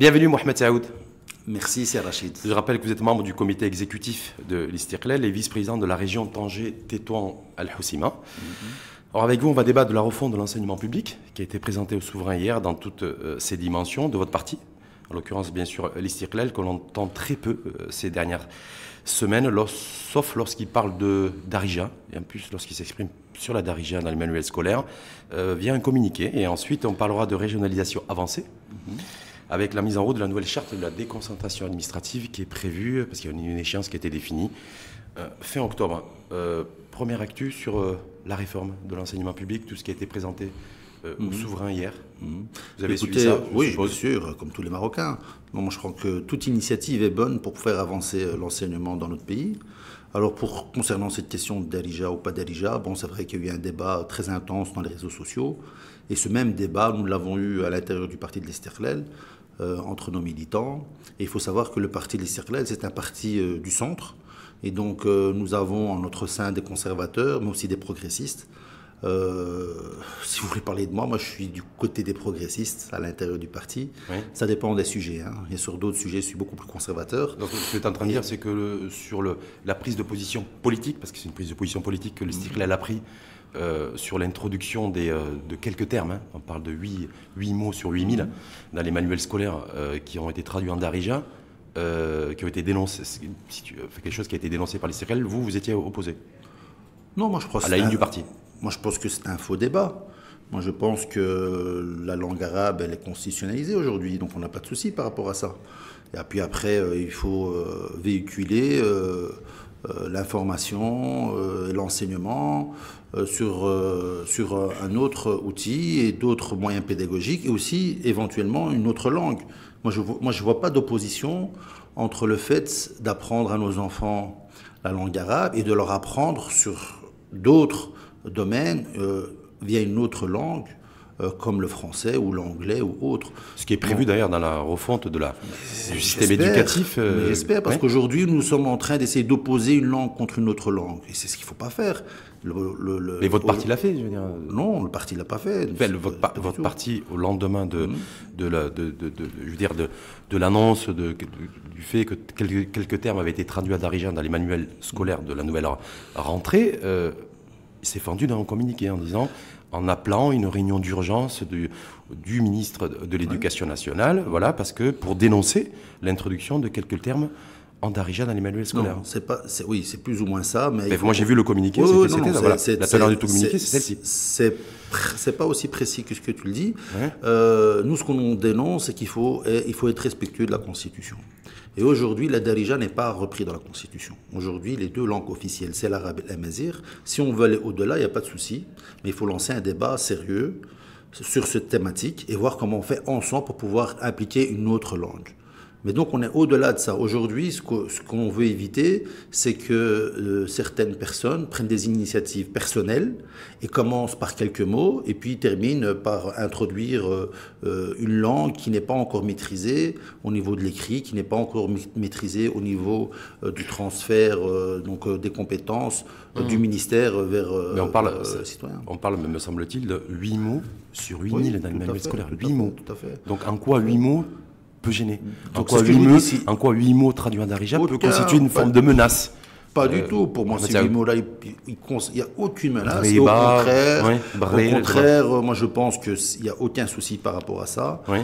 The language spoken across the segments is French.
Bienvenue Mohamed Saoud. Merci, c'est Rachid. Je rappelle que vous êtes membre du comité exécutif de l'Istiqlal et vice-président de la région Tanger-Tétouan-Al-Hoceima. Alors avec vous, on va débattre de la refonte de l'enseignement public qui a été présentée au souverain hier dans toutes ses dimensions de votre parti. En l'occurrence, bien sûr, l'Istiqlal, que l'on entend très peu ces dernières semaines, sauf lorsqu'il parle de Darija, et en plus lorsqu'il s'exprime sur la Darija dans les manuels scolaires, via un communiqué. Et ensuite, on parlera de régionalisation avancée, avec la mise en route de la nouvelle charte de la déconcentration administrative qui est prévue, parce qu'il y a une échéance qui a été définie, fin octobre. Première actu sur la réforme de l'enseignement public, tout ce qui a été présenté au souverain hier. Vous avez suivi ça? Oui, bien sûr, comme tous les Marocains. Moi, je crois que toute initiative est bonne pour faire avancer l'enseignement dans notre pays. Alors, concernant cette question de Darija ou pas Darija, bon, c'est vrai qu'il y a eu un débat très intense dans les réseaux sociaux. Et ce même débat, nous l'avons eu à l'intérieur du parti de l'Istiqlal, entre nos militants. Et il faut savoir que le parti de l'Istiqlal, c'est un parti du centre. Et donc, nous avons en notre sein des conservateurs, mais aussi des progressistes. Si vous voulez parler de moi, je suis du côté des progressistes à l'intérieur du parti. Oui. Ça dépend des sujets. Et sur d'autres sujets, je suis beaucoup plus conservateur. Donc, ce que vous êtes en train de dire, c'est que sur la prise de position politique, parce que c'est une prise de position politique que l'Istiqlal a pris sur l'introduction de quelques termes, on parle de 8 mots sur 8000 dans les manuels scolaires qui ont été traduits en Darija, qui ont été dénoncés, quelque chose qui a été dénoncé par l'Istiqlal. Vous étiez opposé? Non, moi je pense à la ligne du parti. Moi, je pense que c'est un faux débat. Moi, je pense que la langue arabe, elle est constitutionnalisée aujourd'hui, donc on n'a pas de souci par rapport à ça. Et puis après, il faut véhiculer l'information, l'enseignement sur un autre outil et d'autres moyens pédagogiques, et aussi éventuellement une autre langue. Moi, je vois pas d'opposition entre le fait d'apprendre à nos enfants la langue arabe et de leur apprendre sur d'autres domaines via une autre langue, comme le français ou l'anglais ou autre. Ce qui est prévu d'ailleurs dans la refonte du système éducatif. J'espère, parce qu'aujourd'hui, nous sommes en train d'essayer d'opposer une langue contre une autre langue. Et c'est ce qu'il ne faut pas faire. Mais votre parti l'a fait, je veux dire. Non, le parti ne l'a pas fait. Votre parti, au lendemain de l'annonce du fait que quelques termes avaient été traduits à Darija dans les manuels scolaires de la nouvelle rentrée, il s'est fendu dans un communiqué en appelant une réunion d'urgence du ministre de l'Éducation nationale, voilà, parce que pour dénoncer l'introduction de quelques termes en Darija dans les manuels scolaires. Non, c'est plus ou moins ça. Mais moi j'ai vu le communiqué, la teneur du tout communiqué, c'est celle-ci. C'est pas aussi précis que ce que tu le dis. Ouais. Nous, ce qu'on dénonce, c'est qu'il faut être respectueux de la Constitution. Et aujourd'hui, la Darija n'est pas repris dans la Constitution. Aujourd'hui, les deux langues officielles, c'est l'arabe et l'amazigh. Si on veut aller au-delà, il n'y a pas de souci. Mais il faut lancer un débat sérieux sur cette thématique et voir comment on fait ensemble pour pouvoir impliquer une autre langue. Mais donc, on est au-delà de ça. Aujourd'hui, ce qu'on veut éviter, c'est que certaines personnes prennent des initiatives personnelles et commencent par quelques mots et puis terminent par introduire une langue qui n'est pas encore maîtrisée au niveau de l'écrit, qui n'est pas encore maîtrisée au niveau du transfert des compétences du ministère vers les citoyens. On parle, me semble-t-il, de 8 mots sur 8000 dans les manuels scolaires. 8 mots. Tout à fait. Donc, en quoi 8 mots peut gêner? En quoi 8 mots traduits en Darija peut constituer une forme de menace? Pas du tout. Pour moi, ces 8 mots-là, il n'y a aucune menace. Au contraire, moi je pense qu'il n'y a aucun souci par rapport à ça. Oui.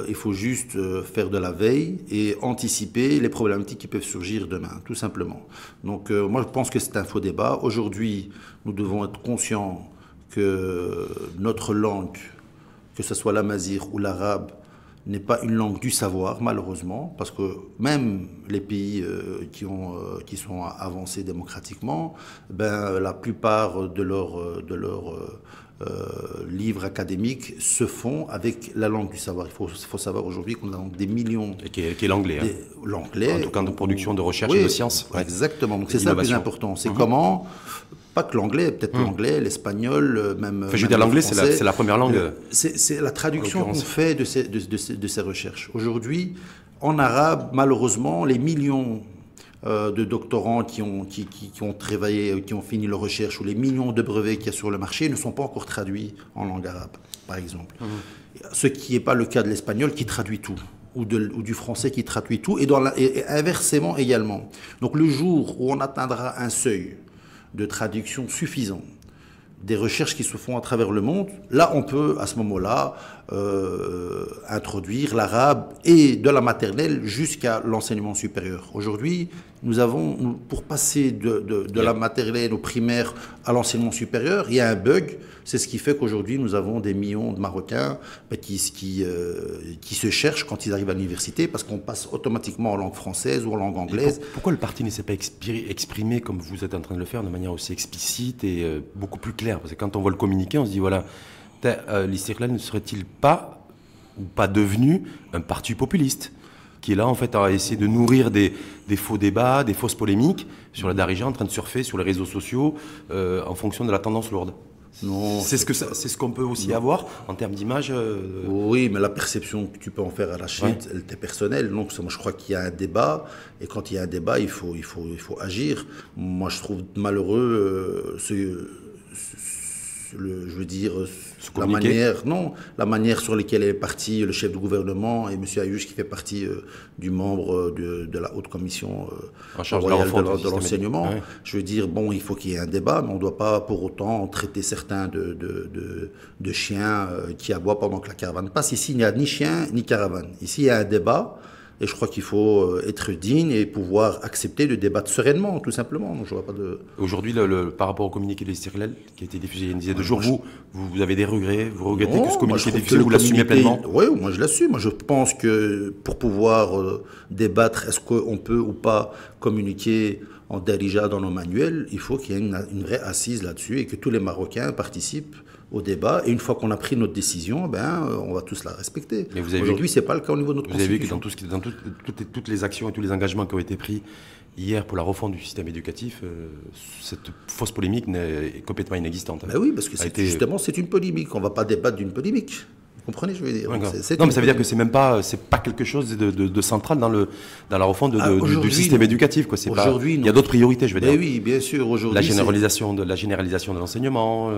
Il faut juste faire de la veille et anticiper les problématiques qui peuvent surgir demain, tout simplement. Donc moi je pense que c'est un faux débat. Aujourd'hui, nous devons être conscients que notre langue, que ce soit l'amazigh ou l'arabe, n'est pas une langue du savoir, malheureusement, parce que même les pays qui sont avancés démocratiquement, la plupart de leurs livres académiques se font avec la langue du savoir. Il faut savoir aujourd'hui qu'on a des millions... Et qui est l'anglais. L'anglais. En tout cas, de production de recherche et de sciences. Exactement. Donc c'est ça le plus important. C'est comment... Pas que l'anglais, peut-être l'anglais, l'espagnol, même... je veux dire, l'anglais, c'est la première langue. C'est la traduction qu'on fait de ces recherches. Aujourd'hui, en arabe, malheureusement, les millions de doctorants qui ont travaillé, qui ont fini leur recherche, ou les millions de brevets qu'il y a sur le marché ne sont pas encore traduits en langue arabe, par exemple. Ce qui n'est pas le cas de l'espagnol, qui traduit tout. ou du français qui traduit tout, et inversement également. Donc le jour où on atteindra un seuil de traduction suffisant, des recherches qui se font à travers le monde, là on peut à ce moment-là introduire l'arabe et de la maternelle jusqu'à l'enseignement supérieur. Aujourd'hui, pour passer de la maternelle au primaire à l'enseignement supérieur, il y a un bug. C'est ce qui fait qu'aujourd'hui nous avons des millions de Marocains qui se cherchent quand ils arrivent à l'université, parce qu'on passe automatiquement en langue française ou en langue anglaise. Pourquoi le parti ne s'est pas exprimé comme vous êtes en train de le faire, de manière aussi explicite et beaucoup plus claire? Parce que quand on voit le communiqué, on se dit voilà, l'Istiqlal ne serait-il pas ou pas devenu un parti populiste qui est là en fait à essayer de nourrir des faux débats, des fausses polémiques sur la Darija, en train de surfer sur les réseaux sociaux en fonction de la tendance lourde? Non, c'est ce qu'on peut aussi avoir en termes d'image. Oui, mais la perception que tu peux en faire à la chaîne, elle est personnelle. Donc moi je crois qu'il y a un débat, et quand il y a un débat, il faut agir. Moi je trouve malheureux je veux dire, la manière sur laquelle est parti le chef du gouvernement et M. Ayouch, qui fait partie du membre de la haute commission royale de l'enseignement. Ouais. Je veux dire, bon, il faut qu'il y ait un débat, mais on ne doit pas pour autant traiter certains de chiens qui aboient pendant que la caravane passe. Ici, il n'y a ni chien ni caravane. Ici, il y a un débat. Et je crois qu'il faut être digne et pouvoir accepter de débattre sereinement, tout simplement. Donc, je vois pas de... Aujourd'hui, par rapport au communiqué de l'Istiqlal qui a été diffusé il y a une dizaine de jours, vous avez des regrets? Vous regrettez que ce communiqué diffusé, vous l'assumez pleinement? Oui, moi je l'assume. Moi je pense que pour pouvoir débattre, est-ce qu'on peut ou pas communiquer en Darija dans nos manuels, il faut qu'il y ait une vraie assise là-dessus et que tous les Marocains participent au débat. Et une fois qu'on a pris notre décision, on va tous la respecter. Aujourd'hui, ce n'est pas le cas au niveau de notre constitution. Vous avez vu que dans toutes les actions et tous les engagements qui ont été pris hier pour la refonte du système éducatif, cette fausse polémique est complètement inexistante. Oui, parce que justement, c'est une polémique. On ne va pas débattre d'une polémique. Vous comprenez, je veux dire. Non, mais ça veut dire que c'est pas quelque chose de central dans la refonte du système éducatif, quoi. Il y a d'autres priorités, je veux dire. Oui, bien sûr. Aujourd'hui, la généralisation de l'enseignement,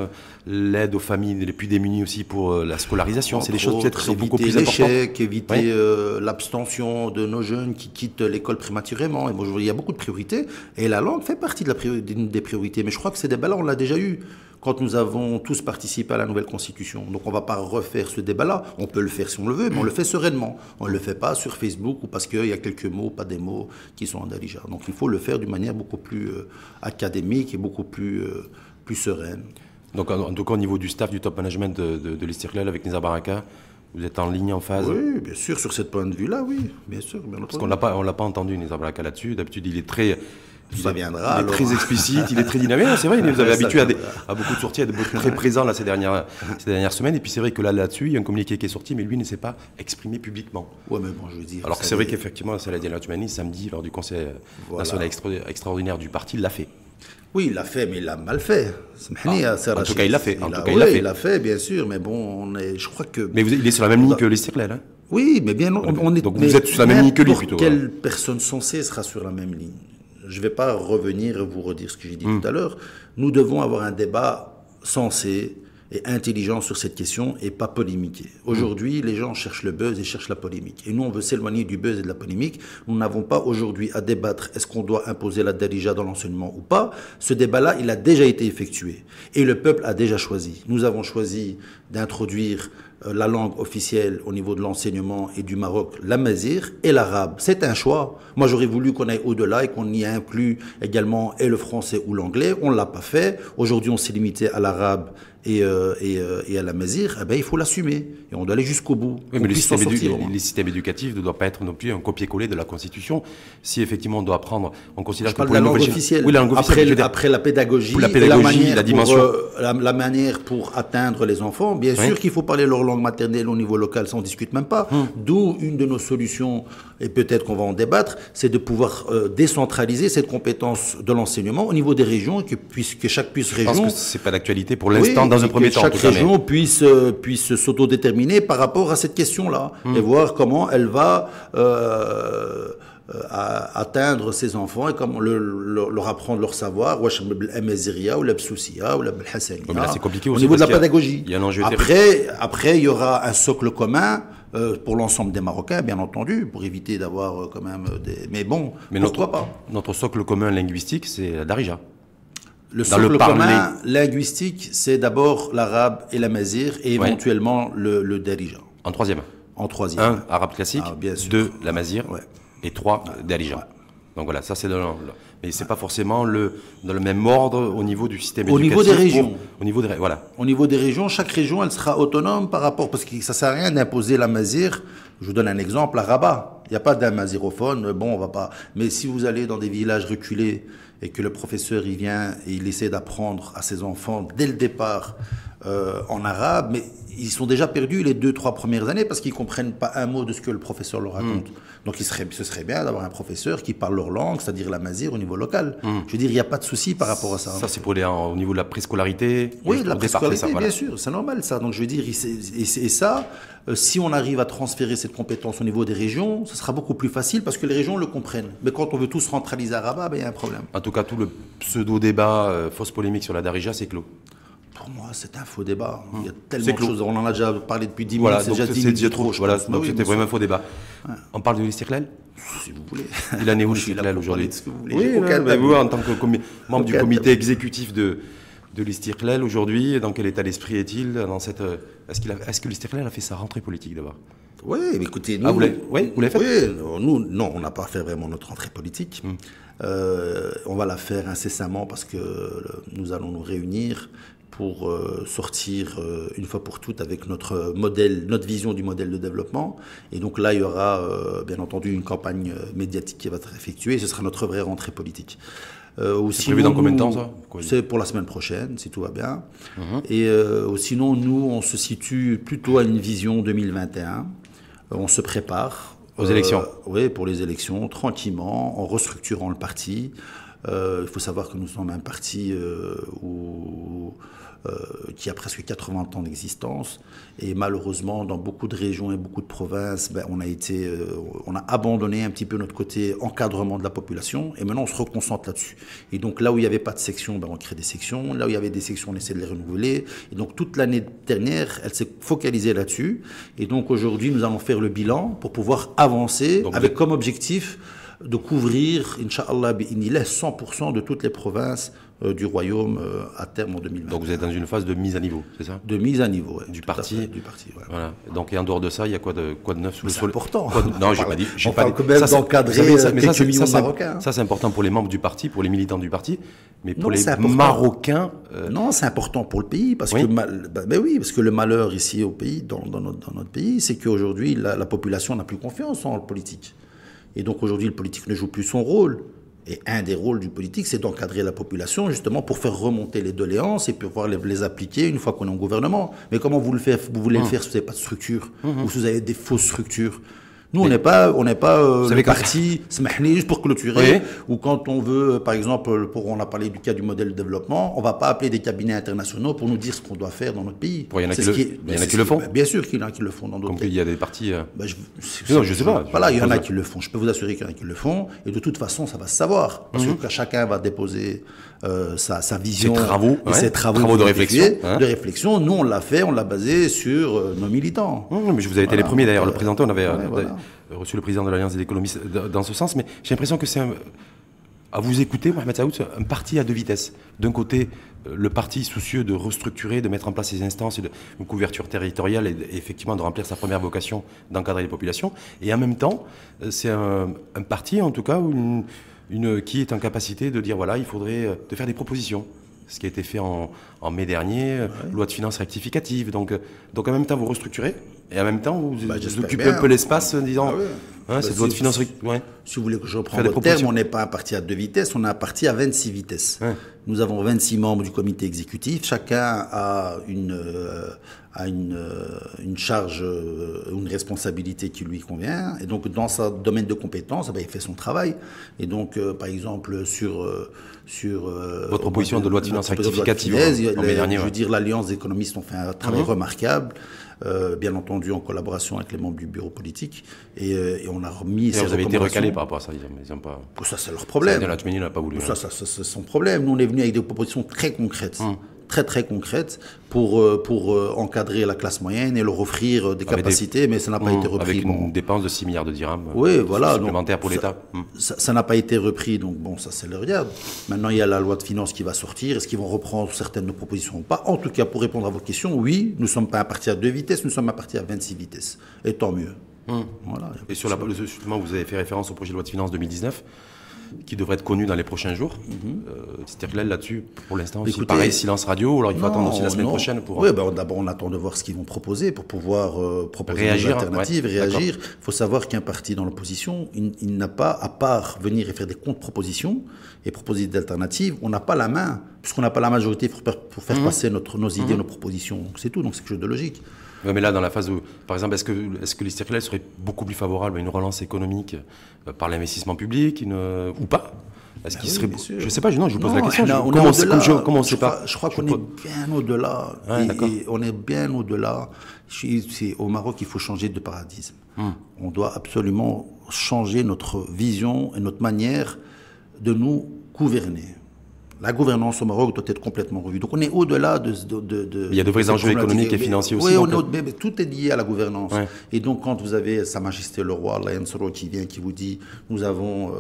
l'aide aux familles les plus démunies aussi pour la scolarisation, c'est des choses peut-être qui sont beaucoup plus importantes. Éviter l'abstention de nos jeunes qui quittent l'école prématurément. Et bon, il y a beaucoup de priorités. Et la langue fait partie des priorités. Mais je crois que ces débats-là, on l'a déjà eu quand nous avons tous participé à la nouvelle constitution. Donc on ne va pas refaire ce débat-là. On peut le faire si on le veut, mais on le fait sereinement. On ne le fait pas sur Facebook ou parce qu'il y a quelques mots, pas des mots qui sont en Darija. Donc il faut le faire d'une manière beaucoup plus académique et beaucoup plus sereine. Donc en tout cas au niveau du staff, du top management de l'Istiqlal avec Nizar Baraka, vous êtes en ligne, en phase? Oui, bien sûr, sur ce point de vue-là, oui, bien sûr. Parce qu'on l'a pas entendu, Nizar Baraka, là-dessus. D'habitude, il est très... Ça viendra. Il est très explicite, il est très dynamique. C'est vrai, il nous avait habitué à beaucoup de sorties, à être très présent là, ces dernières semaines. Et puis c'est vrai que là-dessus, il y a un communiqué qui est sorti, mais lui ne s'est pas exprimé publiquement. Ouais, mais bon, je veux dire. Alors que c'est vrai qu'effectivement, Saladin Al-Othmani, samedi, lors du Conseil national extraordinaire du parti, il l'a fait. Oui, il l'a fait, mais il l'a mal fait. En tout cas, il l'a fait. Il l'a fait, bien sûr, mais bon, je crois que... Mais il est sur la même ligne que l'Istiqlal, hein? Oui, mais bien, on est... Donc vous êtes sur la même ligne que lui, plutôt. Quelle personne censée sera sur la même ligne? Je ne vais pas revenir et vous redire ce que j'ai dit tout à l'heure. Nous devons avoir un débat sensé et intelligent sur cette question et pas polémiquer. Aujourd'hui, les gens cherchent le buzz et cherchent la polémique. Et nous, on veut s'éloigner du buzz et de la polémique. Nous n'avons pas aujourd'hui à débattre est-ce qu'on doit imposer la Darija dans l'enseignement ou pas. Ce débat-là, il a déjà été effectué. Et le peuple a déjà choisi. Nous avons choisi d'introduire la langue officielle au niveau de l'enseignement et du Maroc, l'amazigh et l'arabe. C'est un choix. Moi, j'aurais voulu qu'on aille au-delà et qu'on y inclue également et le français ou l'anglais. On ne l'a pas fait. Aujourd'hui, on s'est limité à l'arabe et à l'amazigh. Il faut l'assumer. Et on doit aller jusqu'au bout. Oui, mais le système éducatif ne doit pas être non plus un copier-coller de la Constitution. Si effectivement on doit apprendre, on considère que pour la langue officielle. Oui, la langue officielle. Après la pédagogie, la manière pour atteindre les enfants, bien sûr qu'il faut parler leur langue maternelle au niveau local, ça on ne discute même pas. D'où une de nos solutions, et peut-être qu'on va en débattre, c'est de pouvoir décentraliser cette compétence de l'enseignement au niveau des régions, que chaque région... Je pense que ce n'est pas d'actualité pour l'instant, dans un premier temps. Chaque région puisse s'autodéterminer par rapport à cette question-là et voir comment elle va atteindre ses enfants et comment leur apprendre leur savoir ou c'est compliqué aussi au niveau de la pédagogie. Il y a un enjeu après il y aura un socle commun pour l'ensemble des Marocains, bien entendu, pour éviter d'avoir quand même des... Mais bon, mais pourquoi pas? Notre socle commun linguistique, c'est la darija. Le socle commun linguistique, c'est d'abord l'arabe et l'amazigh, et éventuellement le darija. En troisième. En troisième. 1, arabe classique, 2, l'amazigh, et 3, darija. Ouais. Donc voilà, ça c'est mais c'est pas forcément dans le même ordre au niveau du système éducatif. Au niveau des régions. Voilà. Au niveau des régions, chaque région, elle sera autonome par rapport, parce que ça sert à rien d'imposer l'amazigh. Je vous donne un exemple, à Rabat, il n'y a pas d'amazighophone, bon, on va pas. Mais si vous allez dans des villages reculés et que le professeur il vient et il essaie d'apprendre à ses enfants dès le départ en arabe, mais ils sont déjà perdus les 2-3 premières années parce qu'ils ne comprennent pas un mot de ce que le professeur leur raconte. Donc ce serait bien d'avoir un professeur qui parle leur langue, c'est-à-dire l'amazigh au niveau local. Je veux dire, il n'y a pas de souci par rapport à ça. Ça, c'est pour au niveau de la préscolarité. Oui, de la préscolarité, bien sûr, c'est normal ça. Donc je veux dire, et ça, si on arrive à transférer cette compétence au niveau des régions, ce sera beaucoup plus facile parce que les régions le comprennent. Mais quand on veut tous centraliser à Rabat, il y a un problème. En tout cas, tout le pseudo-débat, fausse polémique sur la darija, c'est clos. Pour moi, c'est un faux débat. Il y a tellement de choses. On en a déjà parlé depuis 10 minutes. Voilà, c'est déjà trop. Voilà, donc c'était vraiment un faux débat. Ouais. On parle de l'Istiqlal ? Si vous voulez. Il en est où l'Istiqlal aujourd'hui ? Oui, vous, en tant que membre du comité exécutif de l'Istiqlal aujourd'hui, dans quel état d'esprit est-il dans cette... Est-ce que l'Istiqlal a fait sa rentrée politique d'abord ? Oui, mais écoutez, nous... vous l'avez fait ? Oui, nous, non, on n'a pas fait vraiment notre rentrée politique. On va la faire incessamment parce que nous allons nous réunir pour sortir une fois pour toutes avec notre vision du modèle de développement. Et donc là, il y aura bien entendu une campagne médiatique qui va être effectuée. Ce sera notre vraie rentrée politique. C'est prévu dans combien de temps, ça ? C'est pour la semaine prochaine, si tout va bien. Et sinon, nous, on se situe plutôt à une vision 2021. On se prépare. Aux élections ? Oui, pour les élections, tranquillement, en restructurant le parti. Il faut savoir que nous sommes un parti qui a presque 80 ans d'existence. Et malheureusement, dans beaucoup de régions et beaucoup de provinces, on a abandonné un petit peu notre côté encadrement de la population. Et maintenant, on se reconcentre là-dessus. Et donc, là où il n'y avait pas de sections, on crée des sections. Là où il y avait des sections, on essaie de les renouveler. Et donc, toute l'année dernière, elle s'est focalisée là-dessus. Et donc, aujourd'hui, nous allons faire le bilan pour pouvoir avancer avec comme objectif de couvrir, Inch'Allah, 100% de toutes les provinces du royaume à terme en 2020. Donc vous êtes dans une phase de mise à niveau, c'est ça ? De mise à niveau, oui. Du parti. Ouais. Voilà. Donc et en dehors de ça, il y a quoi de neuf sous le sol ? C'est important. Non, j'ai pas dit. On parle quand même d'encadrer quelques millions de Marocains. Ça, c'est important pour les membres du parti, pour les militants du parti, mais pour les Marocains. Non, c'est important pour le pays parce que parce que le malheur ici au pays, dans notre pays, c'est qu'aujourd'hui la population n'a plus confiance en politique. Et donc aujourd'hui, le politique ne joue plus son rôle. Et un des rôles du politique, c'est d'encadrer la population, justement, pour faire remonter les doléances et pour pouvoir les appliquer une fois qu'on est au gouvernement. Mais comment vous voulez le faire si vous n'avez pas de structure ou si vous avez des fausses structures ? Nous, on n'est pas le parti, juste pour clôturer, ou quand on veut, par exemple, on a parlé du cas du modèle de développement, on ne va pas appeler des cabinets internationaux pour nous dire ce qu'on doit faire dans notre pays. Il y en a qui le font. Bien sûr qu'il y en a qui le font dans d'autres pays. Comme il y a des partis... non, je ne sais pas. Voilà, il y en a qui le font. Je peux vous assurer qu'il y en a qui le font. Et de toute façon, ça va se savoir. Parce que chacun va déposer sa vision. Ses travaux de réflexion. Nous, on l'a fait, on l'a basé sur nos militants. Mais je vous avais été les premiers d'ailleurs. Le présenté, on avait reçu le président de l'Alliance des économistes dans ce sens. Mais j'ai l'impression que c'est à vous écouter, Mohamed Saoud, un parti à deux vitesses. D'un côté, le parti soucieux de restructurer, de mettre en place ses instances, une couverture territoriale et effectivement de remplir sa première vocation d'encadrer les populations. Et en même temps, c'est un parti, en tout cas, qui est en capacité de dire, voilà, il faudrait de faire des propositions. Ce qui a été fait en mai dernier, loi de finances rectificative. Donc en même temps, vous restructurez, et en même temps, vous occupez un peu l'espace en disant, cette loi de finances rectificative. Si vous voulez que je reprenne votre terme, on n'est pas un parti à deux vitesses, on est un parti à 26 vitesses. Nous avons 26 membres du comité exécutif, chacun a une charge, une responsabilité qui lui convient. Et donc, dans son domaine de compétences, il fait son travail. Et donc, par exemple, sur votre proposition de loi de finances rectificative, je veux dire, l'Alliance des économistes ont fait un travail remarquable. Bien entendu en collaboration avec les membres du bureau politique et on a remis ces recommandations. Vous avez été recalé par rapport à ça, ils ont pas... Ça c'est leur problème. La Tunisie n'a pas voulu. Ça c'est son problème. Nous on est venu avec des propositions très concrètes. très très concrètes pour encadrer la classe moyenne et leur offrir des capacités, mais ça n'a pas été repris. Avec une dépense de 6 milliards de dirhams supplémentaires pour l'État. Ça n'a pas été repris, donc bon, ça c'est le regarde. Maintenant, il y a la loi de finances qui va sortir. Est-ce qu'ils vont reprendre certaines de nos propositions ou pas? En tout cas, pour répondre à votre question, oui, nous ne sommes pas à partir à 2 vitesses, nous sommes à partir à 26 vitesses. Et tant mieux. Voilà, et justement, vous avez fait référence au projet de loi de finances 2019, qui devrait être connu dans les prochains jours. C'est-à-dire que là-dessus, pour l'instant, aussi, pareil, silence radio, ou alors il faut attendre aussi la semaine prochaine pour... Oui, d'abord, on attend de voir ce qu'ils vont proposer pour pouvoir proposer des alternatives, réagir. Il faut savoir qu'un parti dans l'opposition, il n'a pas, à part venir et faire des contre-propositions et proposer des alternatives, on n'a pas la main, puisqu'on n'a pas la majorité pour faire passer nos idées, nos propositions. C'est tout, donc c'est quelque chose de logique. Ouais, mais là, dans la phase où, par exemple, est-ce que l'Istiqlal serait beaucoup plus favorable à une relance économique par l'investissement public ou pas? Est-ce qu'il serait... Je ne sais pas, je vous pose la question. Comment on sait pas? Je crois qu'on est bien au-delà. On est bien au-delà. Au Maroc, il faut changer de paradigme. On doit absolument changer notre vision et notre manière de nous gouverner. La gouvernance au Maroc doit être complètement revue. Donc on est au-delà de il y a de vrais enjeux économiques et financiers aussi. Oui, tout est lié à la gouvernance. Ouais. Et donc quand vous avez Sa Majesté le Roi, Allah Yansoro, qui vient, qui vous dit nous avons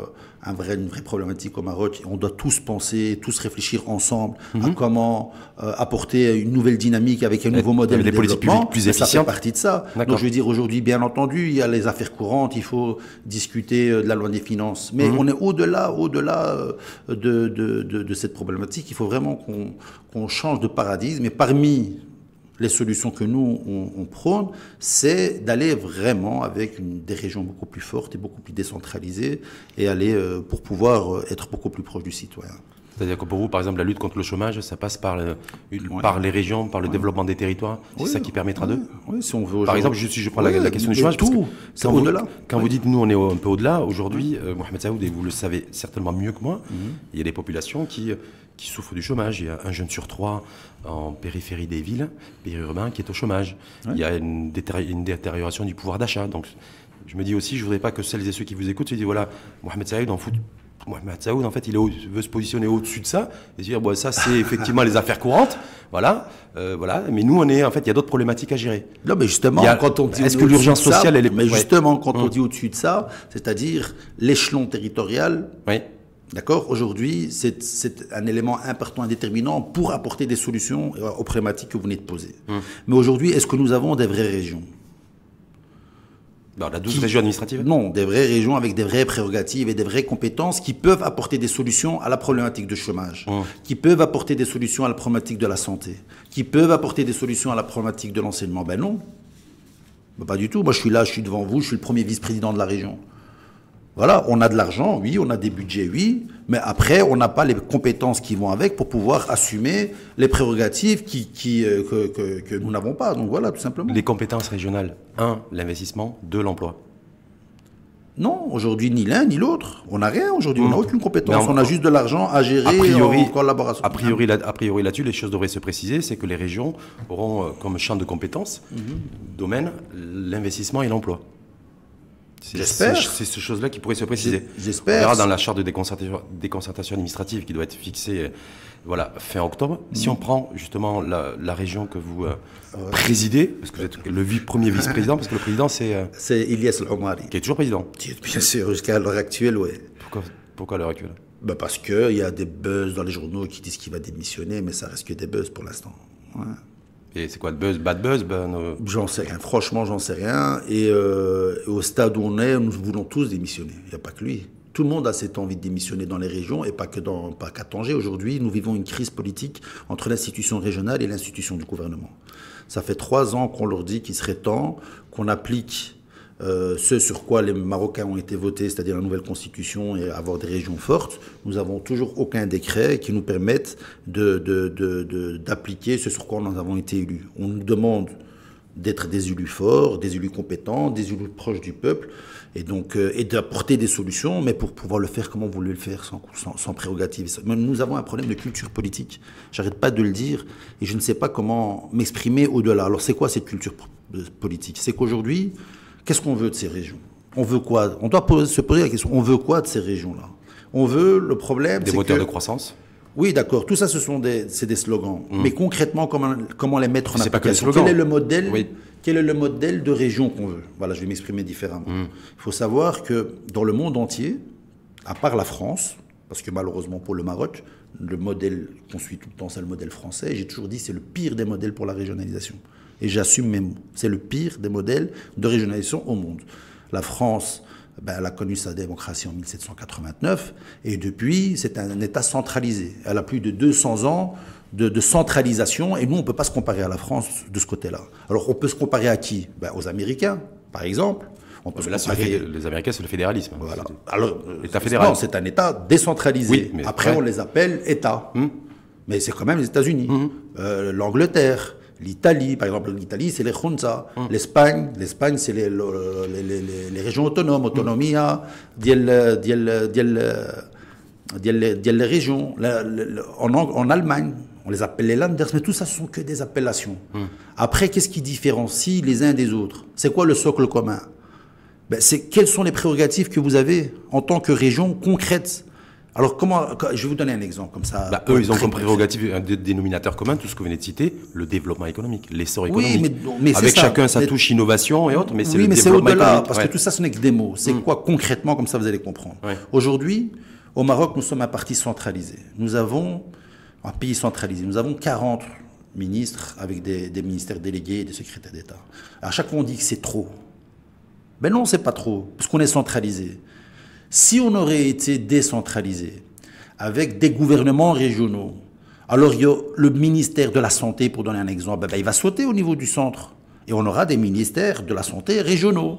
une vraie problématique au Maroc, on doit tous penser, tous réfléchir ensemble à comment apporter une nouvelle dynamique avec un nouveau modèle de développement. Politiques publiques plus efficientes. Ça fait partie de ça. Donc je veux dire, aujourd'hui, bien entendu, il y a les affaires courantes, il faut discuter de la loi des finances. Mais on est au-delà de cette problématique. Il faut vraiment qu'on change de paradigme. Et parmi les solutions que nous, on prône, c'est d'aller vraiment avec des régions beaucoup plus fortes et beaucoup plus décentralisées et aller pour pouvoir être beaucoup plus proche du citoyen. C'est-à-dire que pour vous, par exemple, la lutte contre le chômage, ça passe par les régions, par le développement des territoires. C'est ça qui permettra d'eux. Oui, si on veut. Par exemple, si je prends la question du chômage, c'est au-delà. Quand vous dites nous, on est un peu au-delà, aujourd'hui, Mohamed Saoud, et vous le savez certainement mieux que moi, il y a des populations qui souffrent du chômage. Il y a 1 jeune sur 3 en périphérie des villes, périurbains, qui est au chômage. Il y a une détérioration du pouvoir d'achat. Donc, je me dis aussi, je ne voudrais pas que celles et ceux qui vous écoutent se disent voilà, Mohamed Saoud en fout. Mohamed Saoud, en fait, veut se positionner au-dessus de ça et dire bon, ça, c'est effectivement les affaires courantes, voilà. Mais nous, il y a d'autres problématiques à gérer. Non, mais justement, quand on dit est-ce que l'urgence sociale, elle est... Mais justement, quand on dit au-dessus de ça, c'est-à-dire l'échelon territorial. Oui. D'accord. Aujourd'hui, c'est un élément important et déterminant pour apporter des solutions aux problématiques que vous venez de poser. Mais aujourd'hui, est-ce que nous avons des vraies régions? On a 12 régions administratives? Non, des vraies régions avec des vraies prérogatives et des vraies compétences qui peuvent apporter des solutions à la problématique de chômage, qui peuvent apporter des solutions à la problématique de la santé, qui peuvent apporter des solutions à la problématique de l'enseignement. Ben non, pas du tout. Moi, je suis là, je suis devant vous, je suis le premier vice-président de la région. Voilà, on a de l'argent, oui, on a des budgets, oui, mais après, on n'a pas les compétences qui vont avec pour pouvoir assumer les prérogatives que nous n'avons pas. Donc voilà, tout simplement. Les compétences régionales, 1, l'investissement, 2, l'emploi. Non, aujourd'hui, ni l'un ni l'autre. On n'a rien aujourd'hui, on n'a aucune compétence. On a juste de l'argent à gérer en collaboration. A priori là-dessus, les choses devraient se préciser, c'est que les régions auront comme champ de compétences, domaine, l'investissement et l'emploi. J'espère. C'est ces choses-là qui pourraient se préciser. J'espère. On verra dans la charte de déconcertation administrative qui doit être fixée fin octobre. Si on prend justement la région que vous présidez, parce que vous êtes le premier vice-président, parce que le président c'est... C'est Ilyas El-Omari. Qui est toujours président. Bien sûr, jusqu'à l'heure actuelle, oui. Pourquoi à l'heure actuelle? Parce qu'il y a des buzz dans les journaux qui disent qu'il va démissionner, mais ça reste que des buzz pour l'instant. Ouais. Et c'est quoi, le buzz, bad buzz? J'en sais rien, franchement, j'en sais rien. Et au stade où on est, nous voulons tous démissionner. Il n'y a pas que lui. Tout le monde a cette envie de démissionner dans les régions et pas qu'à Tanger. Aujourd'hui, nous vivons une crise politique entre l'institution régionale et l'institution du gouvernement. Ça fait 3 ans qu'on leur dit qu'il serait temps qu'on applique ce sur quoi les Marocains ont été votés, c'est-à-dire la nouvelle constitution et avoir des régions fortes. Nous n'avons toujours aucun décret qui nous permette d'appliquer ce sur quoi nous avons été élus. On nous demande d'être des élus forts, des élus compétents, des élus proches du peuple, et donc et d'apporter des solutions, mais pour pouvoir le faire, comment vous voulez le faire, sans prérogative. Nous avons un problème de culture politique. J'arrête pas de le dire, et je ne sais pas comment m'exprimer au-delà. Alors c'est quoi cette culture politique? C'est qu'aujourd'hui, qu'est-ce qu'on veut de ces régions? On veut quoi? On doit se poser la question, on veut quoi de ces régions-là? On veut, le problème, des moteurs de croissance? Oui, d'accord. Tout ça, c'est des slogans. Mais concrètement, comment les mettre en C'est pas que les application? slogans. Quel est le modèle Oui. Quel est le modèle de région qu'on veut? Voilà, je vais m'exprimer différemment. Il faut savoir que dans le monde entier, à part la France, parce que malheureusement pour le Maroc, le modèle qu'on suit tout le temps, c'est le modèle français. J'ai toujours dit c'est le pire des modèles pour la régionalisation. Et j'assume mes mots. C'est le pire des modèles de régionalisation au monde. La France, ben, elle a connu sa démocratie en 1789 et depuis, c'est un État centralisé. Elle a plus de 200 ans de centralisation et nous, on ne peut pas se comparer à la France de ce côté-là. Alors, on peut se comparer à qui? Ben, aux Américains, par exemple. On peut Là, les Américains, c'est le fédéralisme. Voilà. Alors, l'État fédéral. Non, c'est un État décentralisé. Oui, mais après, on les appelle États. Mais c'est quand même les États-Unis. L'Angleterre, l'Italie, par exemple, l'Italie, c'est les juntas. L'Espagne, c'est les régions autonomes, autonomia, les régions. En Allemagne, on les appelle les Landers, mais tout ça, ce sont que des appellations. Après, qu'est-ce qui différencie les uns des autres? C'est quoi le socle commun? Ben, quelles sont les prérogatives que vous avez en tant que région concrète? Alors, je vais vous donner un exemple comme ça. Bah, eux, ils ont comme prérogative un dénominateur commun, tout ce que vous venez de citer, le développement économique, l'essor économique. Oui, mais avec chacun sa touche innovation et autres, mais c'est oui, le mais c'est développement au-delà, économique. parce que tout ça, ce n'est que des mots. C'est quoi concrètement, comme ça vous allez comprendre. Aujourd'hui, au Maroc, nous sommes un parti centralisé. Nous avons un pays centralisé. Nous avons 40 ministres avec des ministères délégués et des secrétaires d'État. À chaque fois, on dit que c'est trop. Ben non, c'est pas trop, parce qu'on est centralisé. Si on aurait été décentralisé, avec des gouvernements régionaux, alors il y a le ministère de la Santé, pour donner un exemple, ben, il va sauter au niveau du centre. Et on aura des ministères de la Santé régionaux,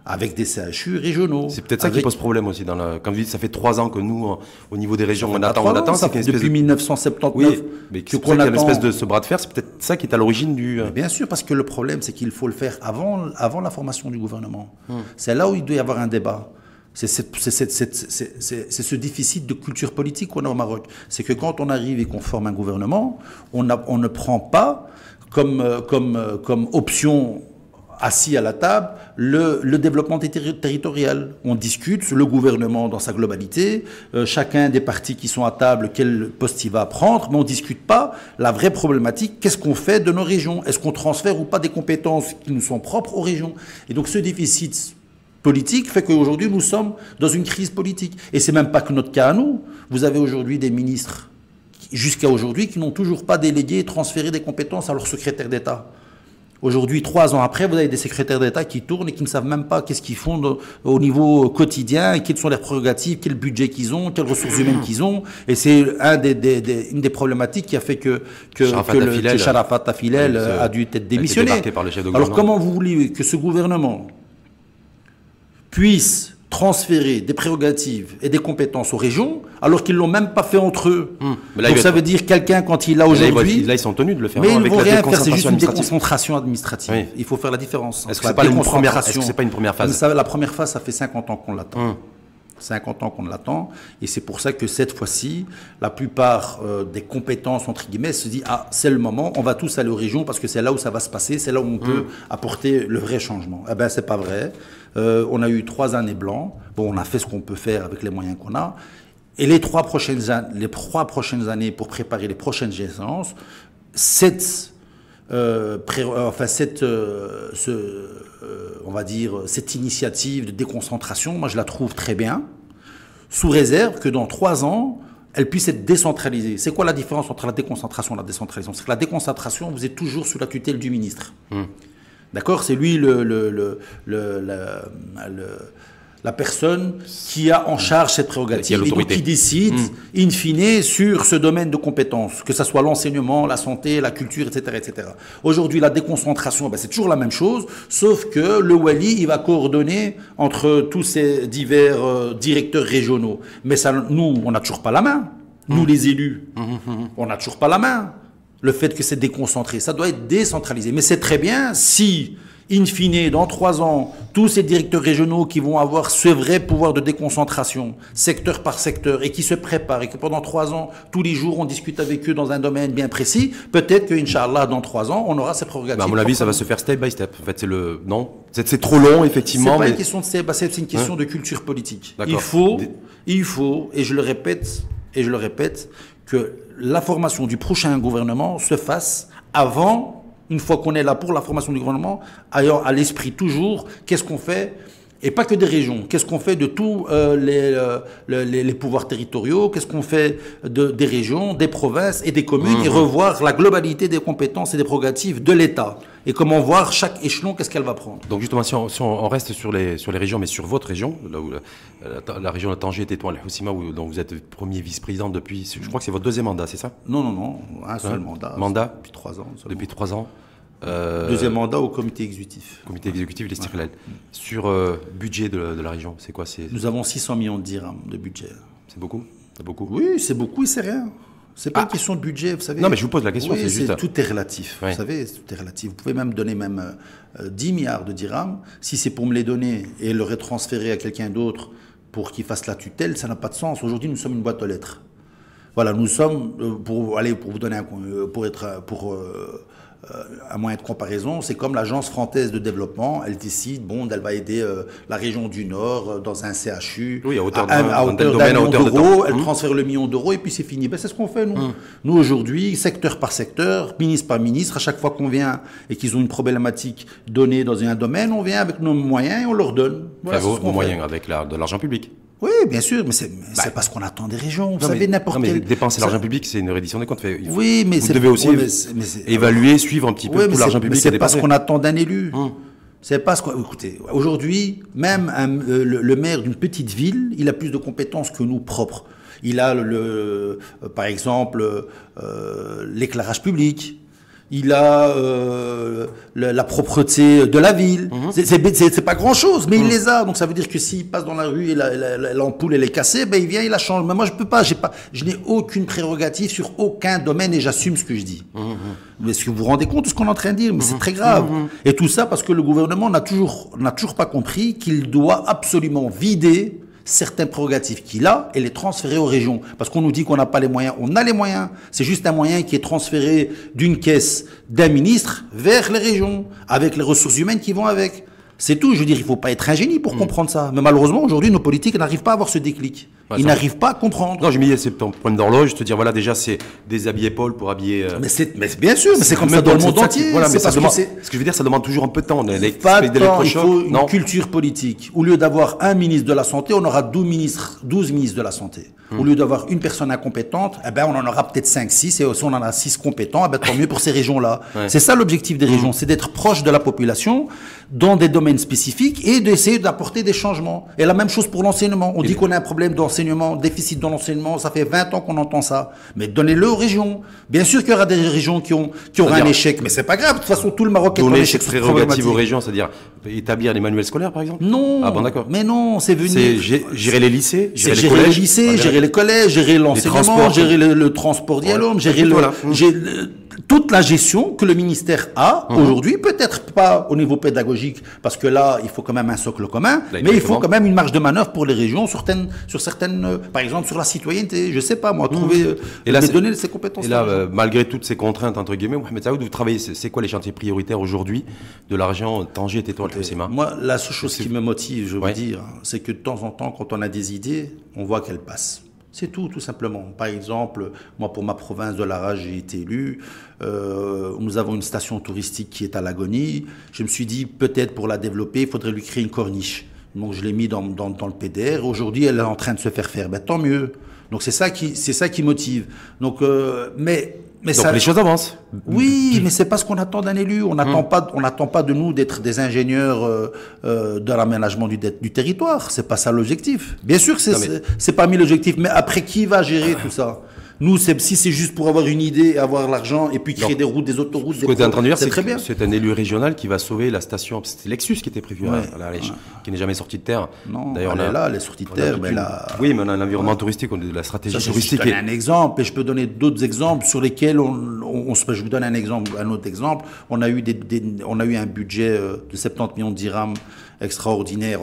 avec des CHU régionaux. C'est peut-être ça qui pose problème aussi. Quand vous dites, ça fait 3 ans que nous, au niveau des régions, on attend. Ça fait depuis 1979. Oui, mais qu'il y a une espèce de ce bras de fer, c'est peut-être ça qui est à l'origine du... Mais bien sûr, parce que le problème, c'est qu'il faut le faire avant la formation du gouvernement. C'est là où il doit y avoir un débat. C'est ce déficit de culture politique qu'on a au Maroc. C'est que quand on arrive et qu'on forme un gouvernement, on ne prend pas comme option assis à la table le développement territorial. On discute le gouvernement dans sa globalité, chacun des partis qui sont à table, quel poste il va prendre, mais on ne discute pas la vraie problématique, qu'est-ce qu'on fait de nos régions? Est-ce qu'on transfère ou pas des compétences qui nous sont propres aux régions? Et donc ce déficit politique fait qu'aujourd'hui nous sommes dans une crise politique. Et c'est même pas que notre cas à nous. Vous avez aujourd'hui des ministres, jusqu'à aujourd'hui, qui n'ont toujours pas délégué et transféré des compétences à leur secrétaire d'État. Aujourd'hui, 3 ans après, vous avez des secrétaires d'État qui tournent et qui ne savent même pas qu'est-ce qu'ils font au niveau quotidien, et quelles sont leurs prérogatives, quel budget qu'ils ont, quelles ressources humaines qu'ils ont. Et c'est une des problématiques qui a fait que Sharafat Tafilel a dû être démissionné. Alors comment vous voulez que ce gouvernement puisse transférer des prérogatives et des compétences aux régions, alors qu'ils ne l'ont même pas fait entre eux. Donc ça veut dire quelqu'un, quand il a aujourd'hui... Là, ils sont tenus de le faire. Mais ils ne vont rien faire, c'est juste une déconcentration administrative. Oui. Il faut faire la différence. Est-ce que ce n'est pas une première phase? La première phase, ça fait 50 ans qu'on l'attend. 50 ans qu'on l'attend, et c'est pour ça que cette fois-ci, la plupart des compétences, entre guillemets, se dit « Ah, c'est le moment, on va tous aller aux régions parce que c'est là où ça va se passer, c'est là où on peut apporter le vrai changement. » Eh bien, c'est pas vrai. On a eu 3 années blancs. Bon, on a fait ce qu'on peut faire avec les moyens qu'on a. Et les 3 prochaines années pour préparer les prochaines échéances, on va dire, cette initiative de déconcentration, moi je la trouve très bien, sous réserve que dans 3 ans, elle puisse être décentralisée. C'est quoi la différence entre la déconcentration et la décentralisation? C'est que la déconcentration, vous êtes toujours sous la tutelle du ministre. D'accord? C'est lui la personne qui a en charge cette prérogative et donc qui décide, in fine, sur ce domaine de compétences, que ce soit l'enseignement, la santé, la culture, etc. etc. Aujourd'hui, la déconcentration, c'est toujours la même chose, sauf que le Wali, il va coordonner entre tous ces divers directeurs régionaux. Mais ça, nous, on n'a toujours pas la main. Nous, les élus, on n'a toujours pas la main. Le fait que c'est déconcentré, ça doit être décentralisé. Mais c'est très bien si... in fine, dans 3 ans, tous ces directeurs régionaux qui vont avoir ce vrai pouvoir de déconcentration, secteur par secteur, et qui se préparent, et que pendant 3 ans, tous les jours, on discute avec eux dans un domaine bien précis, peut-être que, Inch'Allah, dans 3 ans, on aura ces prérogatives. À mon avis, ça va se faire step by step. En fait, non, c'est trop long, effectivement. C'est pas une question de step by step, c'est une question de culture politique. Il faut, et je le répète, que la formation du prochain gouvernement se fasse avant, une fois qu'on est là pour la formation du gouvernement, ayant à l'esprit toujours qu'est-ce qu'on fait, et pas que des régions, qu'est-ce qu'on fait de tous les pouvoirs territoriaux, qu'est-ce qu'on fait des régions, des provinces et des communes, et revoir la globalité des compétences et des prérogatives de l'État. Et comment voir chaque échelon, qu'est-ce qu'elle va prendre. Donc justement, si on reste sur les régions, mais sur votre région, là où la région de Tanger, Tétouan, Al Hoceima, dont vous êtes premier vice-président depuis, je crois que c'est votre deuxième mandat, c'est ça? Non, un seul mandat. Mandat depuis 3 ans. Seulement. Depuis 3 ans. Deuxième mandat au comité exécutif. Comité exécutif, l'Istiqlal. Sur budget de la région, c'est quoi? Nous avons 600 millions de dirhams de budget. C'est beaucoup? C'est beaucoup? Oui, c'est beaucoup et c'est rien. C'est pas une question de budget, vous savez. Non, mais je vous pose la question, oui, c'est juste... Tout est relatif, vous savez, tout est relatif. Vous pouvez même donner 10 milliards de dirhams. Si c'est pour me les donner et le retransférer à quelqu'un d'autre pour qu'il fasse la tutelle, ça n'a pas de sens. Aujourd'hui, nous sommes une boîte aux lettres. Voilà, nous sommes, pour vous donner un moyen de comparaison, c'est comme l'Agence française de développement, elle décide, elle va aider la région du Nord dans un CHU, oui, à hauteur d'un million d'euros, elle transfère le million d'euros et puis c'est fini. C'est ce qu'on fait, nous. Nous, aujourd'hui, secteur par secteur, ministre par ministre, à chaque fois qu'on vient et qu'ils ont une problématique donnée dans un domaine, on vient avec nos moyens et on leur donne. Voilà, vos moyens avec de l'argent public. Oui, bien sûr, mais c'est pas ce qu'on attend des régions. Vous savez, n'importe quel... dépenser l'argent public, c'est une reddition des comptes. Oui, mais vous devez aussi évaluer, suivre un petit peu tout l'argent public. Mais c'est pas ce qu'on attend d'un élu. C'est pas ce qu'on... Écoutez, aujourd'hui, même le maire d'une petite ville, il a plus de compétences que nous propres. Il a, par exemple, l'éclairage public. Il a la propreté de la ville. C'est pas grand-chose, mais il les a. Donc ça veut dire que s'il passe dans la rue et l'ampoule elle est cassée, il vient, il la change. Mais moi je peux pas, je n'ai aucune prérogative sur aucun domaine et j'assume ce que je dis. Mais est-ce que vous vous rendez compte de ce qu'on est en train de dire? Mais c'est très grave. Et tout ça parce que le gouvernement n'a toujours pas compris qu'il doit absolument vider certaines prérogatives qu'il a et les transférer aux régions. Parce qu'on nous dit qu'on n'a pas les moyens. On a les moyens. C'est juste un moyen qui est transféré d'une caisse d'un ministre vers les régions, avec les ressources humaines qui vont avec. C'est tout. Je veux dire, il ne faut pas être un génie pour comprendre ça. Mais malheureusement, aujourd'hui, nos politiques n'arrivent pas à avoir ce déclic. Ils n'arrivent pas à comprendre. Non, je me disais, c'est ton point d'horloge, te dire, voilà, déjà, c'est déshabiller Paul pour habiller... Mais bien sûr, mais c'est comme ça dans le monde entier. Voilà, mais ce que je veux dire, ça demande toujours un peu de temps. Il faut une culture politique. Au lieu d'avoir un ministre de la Santé, on aura 12 ministres de la Santé. Au lieu d'avoir une personne incompétente, on en aura peut-être 5, 6, et si on en a 6 compétents, tant mieux pour ces régions-là. C'est ça l'objectif des régions, c'est d'être proche de la population dans des domaines spécifiques et d'essayer d'apporter des changements. Et la même chose pour l'enseignement. On dit qu'on a un problème d'enseignement, déficit dans l'enseignement, ça fait 20 ans qu'on entend ça. Mais donnez-le aux régions. Bien sûr qu'il y aura des régions qui auront un échec, mais c'est pas grave. De toute façon, tout le Maroc est en échec. Donner cette prérogative aux régions, c'est-à-dire établir les manuels scolaires, par exemple? Non. Ah bon, d'accord. Mais non, c'est venu. C'est gérer les lycées, gérer les lycées, gérer les collèges, gérer l'enseignement, gérer le transport d'Yalom, gérer toute la gestion que le ministère a aujourd'hui, peut-être pas au niveau pédagogique, parce que là, il faut quand même un socle commun, mais il faut quand même une marge de manœuvre pour les régions sur certaines, par exemple sur la citoyenneté, je sais pas moi, trouver, donner ces compétences. Et là, malgré toutes ces contraintes, entre guillemets, Mohamed Saoud, vous travaillez, c'est quoi les chantiers prioritaires aujourd'hui de la région Tanger, Tétouan, Al Hoceima? Moi, la seule chose qui me motive, je veux dire, c'est que de temps en temps, quand on a des idées, on voit qu'elles passent. C'est tout simplement. Par exemple, moi, pour ma province de Lara, j'ai été élu. Nous avons une station touristique qui est à l'agonie. Je me suis dit, peut-être pour la développer, il faudrait lui créer une corniche. Donc, je l'ai mis dans le PDR. Aujourd'hui, elle est en train de se faire faire. Tant mieux. Donc, c'est ça qui motive. Donc, donc les choses avancent. Oui, mais c'est pas ce qu'on attend d'un élu. On n'attend pas de nous d'être des ingénieurs de l'aménagement du territoire. C'est pas ça l'objectif. Bien sûr que c'est parmi l'objectif, mais après qui va gérer tout ça? Nous, si c'est juste pour avoir une idée, avoir l'argent et puis créer des routes, des autoroutes, c'est très bien. C'est un élu régional qui va sauver la station. C'était Lexus qui était prévu, qui n'est jamais sorti de terre. Non, elle est sortie de terre. Oui, mais on a un environnement touristique, on a de la stratégie touristique. Je donne un exemple, et je peux donner d'autres exemples sur lesquels je vous donne un autre exemple. On a eu un budget de 70 millions de dirhams extraordinaire,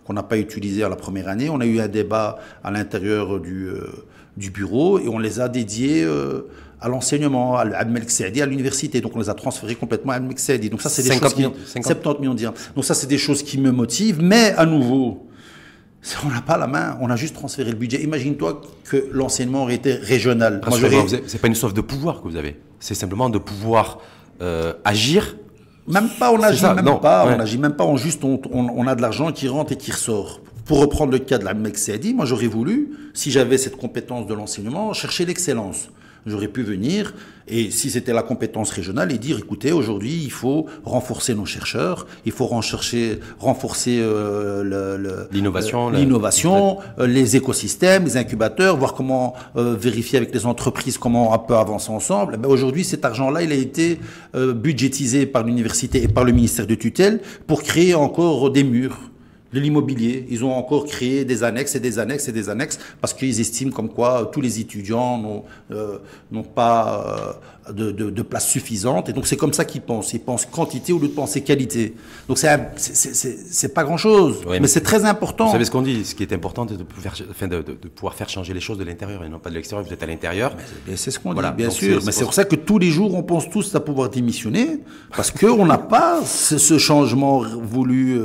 qu'on n'a pas utilisé à la première année. On a eu un débat à l'intérieur du bureau et on les a dédiés à l'enseignement, à Al-Malik Saadi, à l'université. Donc on les a transférés complètement à Al-Malik Saadi. Donc ça, c'est des choses 70 millions de dirhams. Donc ça, c'est des choses qui me motivent. Mais à nouveau, On n'a pas la main, on a juste transféré le budget. Imagine-toi que l'enseignement aurait été régional. C'est pas une soif de pouvoir que vous avez, c'est simplement de pouvoir agir. Même pas, on n'agit même pas, on n'agit même pas, on a de l'argent qui rentre et qui ressort. Pour reprendre le cas de la Mec Saadi, moi j'aurais voulu, si j'avais cette compétence de l'enseignement, chercher l'excellence. J'aurais pu venir, et si c'était la compétence régionale, et dire, écoutez, aujourd'hui, il faut renforcer nos chercheurs, il faut renforcer l'innovation, les écosystèmes, les incubateurs, voir comment vérifier avec les entreprises comment on peut avancer ensemble. Ben, aujourd'hui, cet argent-là, il a été budgétisé par l'université et par le ministère de tutelle pour créer encore des murs. De l'immobilier. Ils ont encore créé des annexes et des annexes et des annexes parce qu'ils estiment comme quoi tous les étudiants n'ont pas de place suffisante. Et donc c'est comme ça qu'ils pensent. Ils pensent quantité au lieu de penser qualité. Donc c'est pas grand-chose, oui, mais c'est très important. Vous savez ce qu'on dit, ce qui est important, c'est de pouvoir faire changer les choses de l'intérieur et non pas de l'extérieur. Vous êtes à l'intérieur. C'est ce qu'on dit, bien sûr. Mais c'est pour ça que tous les jours, on pense tous à pouvoir démissionner parce qu'on n'a pas ce changement voulu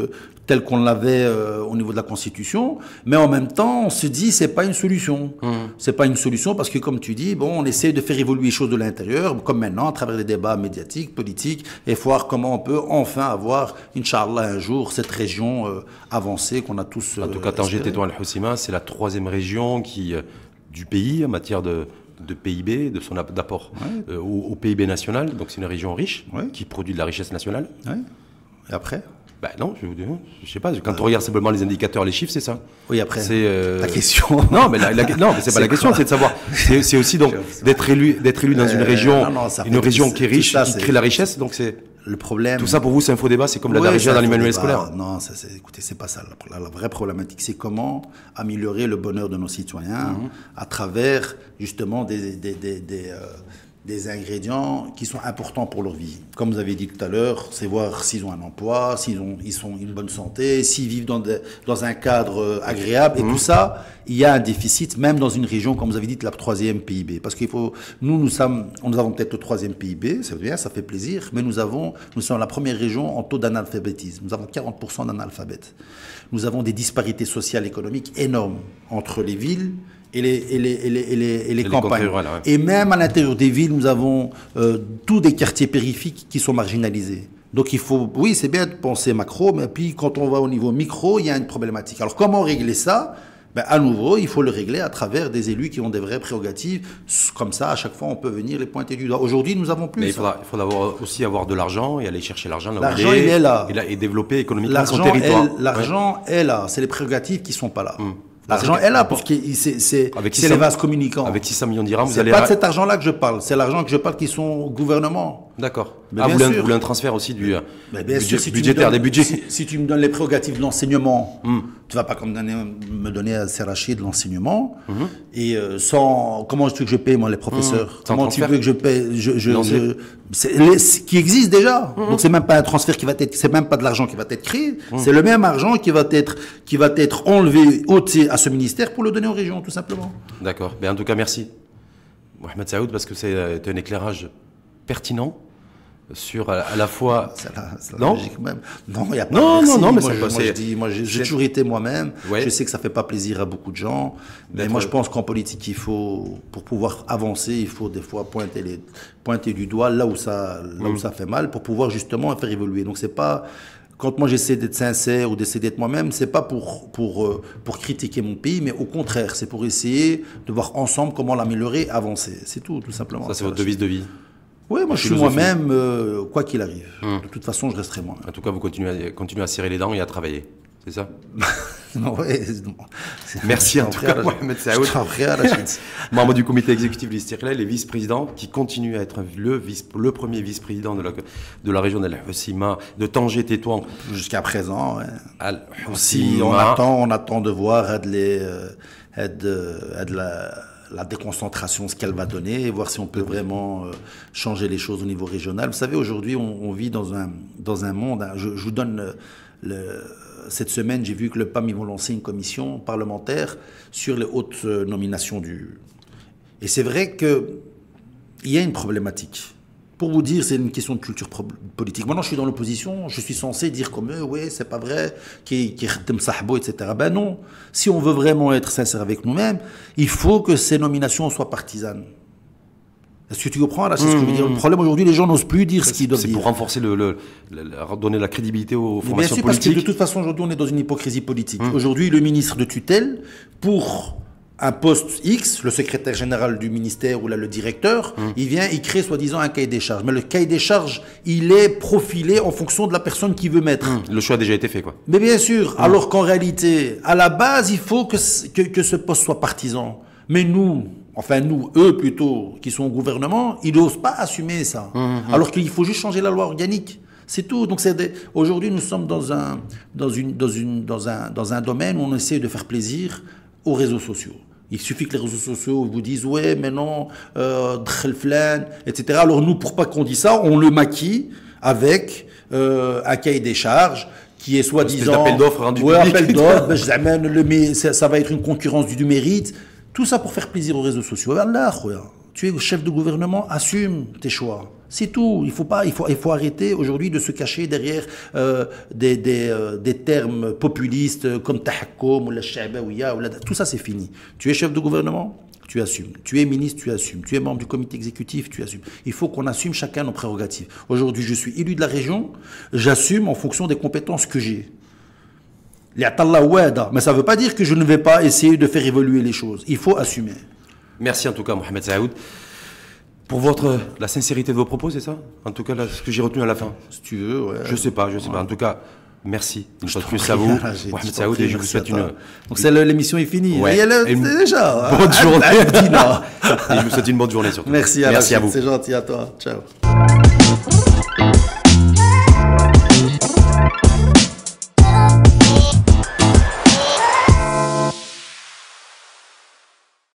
tel qu'on l'avait au niveau de la Constitution, mais en même temps, on se dit c'est pas une solution. C'est pas une solution parce que, comme tu dis, bon, on essaie de faire évoluer les choses de l'intérieur, comme maintenant, à travers les débats médiatiques, politiques, et voir comment on peut enfin avoir, Inch'Allah, un jour, cette région avancée qu'on a tous. En tout cas, Tanger, Tétouan, Al Hoceima, c'est la 3e région du pays en matière de PIB, de son apport au PIB national. Donc c'est une région riche qui produit de la richesse nationale. Et après? Ben non, je sais pas. Quand on regarde simplement les indicateurs, les chiffres, c'est ça. Oui, après. C'est la question. Non, mais non, mais c'est pas la question, c'est de savoir. C'est aussi donc d'être élu dans une région, qui est riche, qui crée la richesse. Donc c'est le problème. Tout ça pour vous, c'est un faux débat. C'est comme la darija dans les manuels scolaires. Non, écoutez, c'est pas ça. La vraie problématique, c'est comment améliorer le bonheur de nos citoyens à travers justement des ingrédients qui sont importants pour leur vie. Comme vous avez dit tout à l'heure, c'est voir s'ils ont un emploi, ils sont une bonne santé, s'ils vivent dans un cadre agréable. Et tout ça, il y a un déficit, même dans une région, comme vous avez dit, de la 3e PIB. Parce qu'il faut... Nous avons peut-être le 3e PIB, c'est bien, ça fait plaisir, mais nous sommes la première région en taux d'analphabétisme. Nous avons 40% d'analphabètes. Nous avons des disparités sociales et économiques énormes entre les villes et les campagnes. Et même à l'intérieur des villes, nous avons tous des quartiers périphériques qui sont marginalisés. Donc il faut, oui, c'est bien de penser macro, mais puis quand on va au niveau micro, il y a une problématique. Alors comment régler ça? Ben, à nouveau, il faut le régler à travers des élus qui ont des vraies prérogatives. Comme ça, à chaque fois, on peut venir les pointer du doigt. Aujourd'hui, nous avons plus. Mais il faudra aussi avoir de l'argent et aller chercher l'argent là où l'argent, il est là. Et développer économiquement son territoire. L'argent est là. C'est les prérogatives qui ne sont pas là. L'argent est là parce que c'est les vases communicants. Avec 600 millions d'irhams, vous allez... C'est pas de cet argent-là que je parle. C'est l'argent que je parle qui sont au gouvernement. D'accord. Vous voulez un transfert aussi du budgétaire, des budgets. Si tu me donnes les prérogatives de l'enseignement, tu vas pas me donner à Serrachi de l'enseignement. Et sans... Comment tu veux que je paye, moi, les professeurs? Comment tu veux que je paye qui existe déjà. Donc c'est même pas un transfert c'est même pas de l'argent qui va être créé. C'est le même argent qui va être enlevé, ôté à ce ministère pour le donner aux régions, tout simplement. D'accord. En tout cas, merci, Mohamed Saoud, parce que c'est un éclairage pertinent sur à la fois... C'est la logique même. Non, il n'y a pas de moi, j'ai toujours été moi-même. Je sais que ça ne fait pas plaisir à beaucoup de gens. Mais moi, je pense qu'en politique, pour pouvoir avancer, il faut des fois pointer du doigt là où ça fait mal pour pouvoir justement faire évoluer. Donc, c'est pas... Quand moi j'essaie d'être sincère ou d'essayer d'être moi-même, c'est pas pour critiquer mon pays, mais au contraire, c'est pour essayer de voir ensemble comment l'améliorer, avancer. C'est tout simplement. Ça, c'est votre devise de vie. Oui, moi je suis moi-même, quoi qu'il arrive. De toute façon, je resterai moi. En tout cas, vous continuez à serrer les dents et à travailler. C'est ça? Non. Merci en tout cas, Mohamed Saoud, membre du comité exécutif de l'Istiqlal et vice-président, qui continue à être le premier vice-président de la région d'Al Hoceima, de Tanger, Tétouan. Jusqu'à présent, Al Hoceima. On attend de voir la déconcentration, ce qu'elle va donner, et voir si on peut vraiment changer les choses au niveau régional. Vous savez, aujourd'hui, on vit dans un monde... Je vous donne cette semaine, j'ai vu que le PAM, ils vont lancer une commission parlementaire sur les hautes nominations Et c'est vrai qu'il y a une problématique. Pour vous dire, c'est une question de culture politique. Maintenant, je suis dans l'opposition, je suis censé dire comme eux, oui, c'est pas vrai, qui etc. Ben non. Si on veut vraiment être sincère avec nous-mêmes, il faut que ces nominations soient partisanes. Est-ce que tu comprends là? C'est ce que je veux dire. Le problème aujourd'hui, les gens n'osent plus dire ce qu'ils doivent dire. C'est pour renforcer donner la crédibilité aux formations bien sûr, politiques. Parce que de toute façon, aujourd'hui, on est dans une hypocrisie politique. Aujourd'hui, le ministre de tutelle, pour un poste X, le secrétaire général du ministère ou là, le directeur, il vient, il crée soi-disant un cahier des charges. Mais le cahier des charges, il est profilé en fonction de la personne qu'il veut mettre. Le choix a déjà été fait, quoi. Mais bien sûr, alors qu'en réalité, à la base, il faut que ce poste soit partisan. Mais nous, eux plutôt, qui sont au gouvernement, ils n'osent pas assumer ça. Alors qu'il faut juste changer la loi organique. C'est tout. Donc aujourd'hui, nous sommes dans un domaine où on essaie de faire plaisir aux réseaux sociaux. Il suffit que les réseaux sociaux vous disent « ouais, mais non, etc. » Alors nous, pour pas qu'on dise ça, on le maquille avec un cahier des charges qui est soi-disant... appel d'offres rendu public. Appel d'offres, ça va être une concurrence du mérite. Tout ça pour faire plaisir aux réseaux sociaux. Allah, tu es chef de gouvernement, assume tes choix. C'est tout. Il faut arrêter aujourd'hui de se cacher derrière des termes populistes comme tahakkoum ou la shabaouia. Tout ça, c'est fini. Tu es chef de gouvernement, tu assumes. Tu es ministre, tu assumes. Tu es membre du comité exécutif, tu assumes. Il faut qu'on assume chacun nos prérogatives. Aujourd'hui, je suis élu de la région, j'assume en fonction des compétences que j'ai. Mais ça ne veut pas dire que je ne vais pas essayer de faire évoluer les choses. Il faut assumer. Merci en tout cas, Mohamed Saoud, pour la sincérité de vos propos, c'est ça? En tout cas, là, ce que j'ai retenu à la fin. Si tu veux, ouais. Je sais pas. En tout cas, merci une fois de plus à vous, Mohamed Saoud, et je vous souhaite une... Donc l'émission est finie. Ouais. Déjà. Bonne journée. Et je vous souhaite une bonne journée surtout. Merci à vous. C'est gentil à toi. Ciao.